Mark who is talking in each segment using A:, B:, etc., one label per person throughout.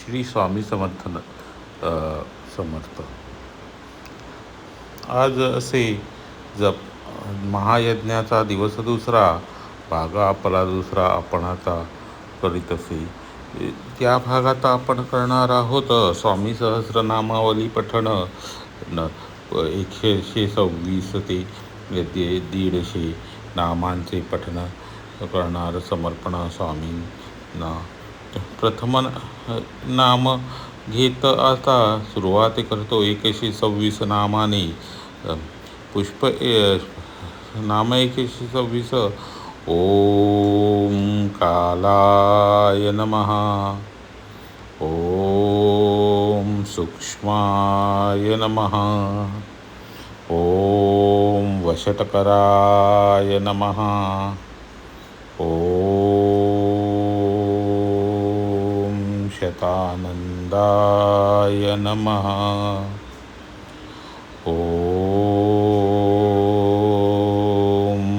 A: श्री स्वामी समर्थ. आज असे जप महायज्ञाचा दिवस दुसरा, भाग आपला दुसरा आपणाचा करीत असे. त्या भागात आपण करणार आहोत स्वामी सहस्रनामावली पठण 126 ते 150 नामांचे पठण करणार समर्पण स्वामींना. प्रथम नाम घेत आता सुरुवात करतो 126 नामाने. पुष्प नाम 126. ओम कालाय नमः. ओम सूक्ष्माय नमः. ओम वशटकराय नमः. ओम शतानंदाय नमः. ओम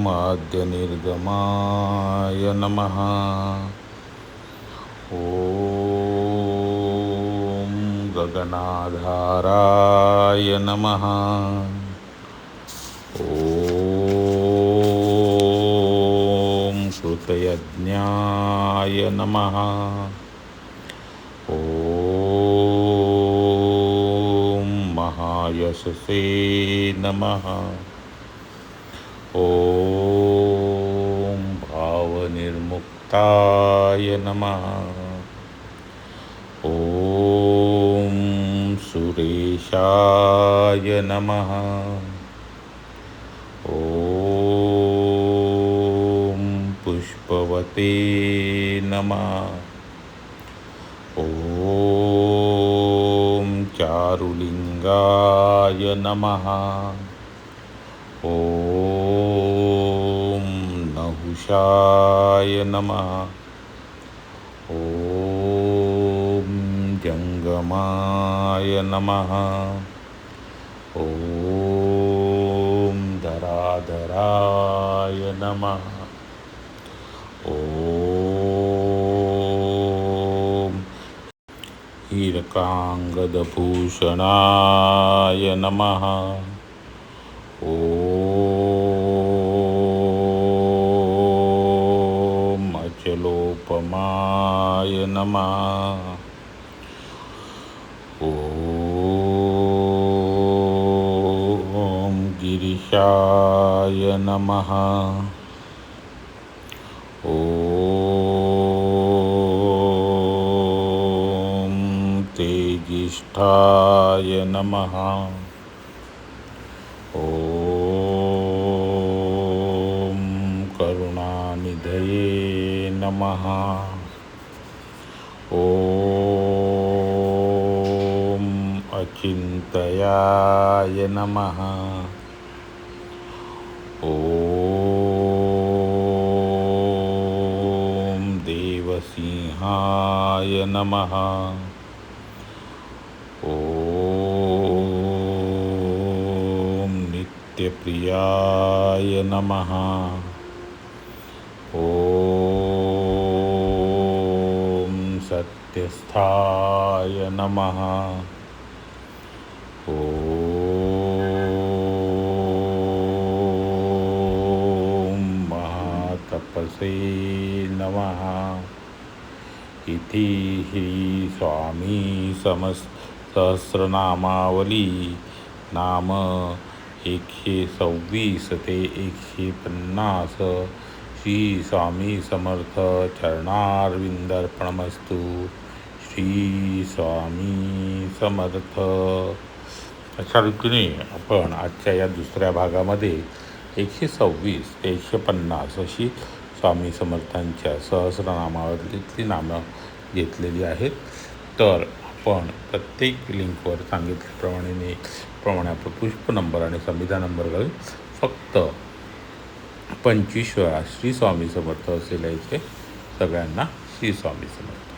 A: आद्यनिर्गमाय नमः. ओम गगनाधाराय नमः. ओम कृतयज्ञाय नमः. ओम महायशसे नमः. ओम भावनिर्मुक्ताय नमः. ओम सुरेशाय नमः. ओम पुष्पवते नमः. ओम चारुलिंगाय नमः. ओम नहुषाय नमः. ओम जंगमाय नमः. ओम धराधराय नमः. ओम हीरकांगदभूषणाय नमः. ओम अचलोपमाय नमः. ओम गिरिशाय नमः. ओम तेजिष्ठाय नमः. ओम करुणानिधये नमः. ओम अचिंतयाय नमः. ओम देवसिंहाय नमः. ओम नित्यप्रियाय नमः. ओम सत्यस्थाय नमः. ओम महातपसे नमः. इति श्री स्वामी सहस्रनामावली नाम 126 ते 150 श्री स्वामी समर्थ चरणारविंदार्पणमस्तु. श्री स्वामी समर्थ. अशा रीतीने आपण आजच्या या दुसऱ्या भागामध्ये 126 ते 150 अशी स्वामी समर्थांच्या सहस्रनामावलीतली नामं घेतलेली आहेत. तर आपण प्रत्येक लिंकवर सांगितल्याप्रमाणे आपण पुष्प नंबर आणि संविधान नंबर घालून फक्त 25 वेळा श्री स्वामी समर्थ असे लिहायचे. सगळ्यांना श्री स्वामी समर्थ.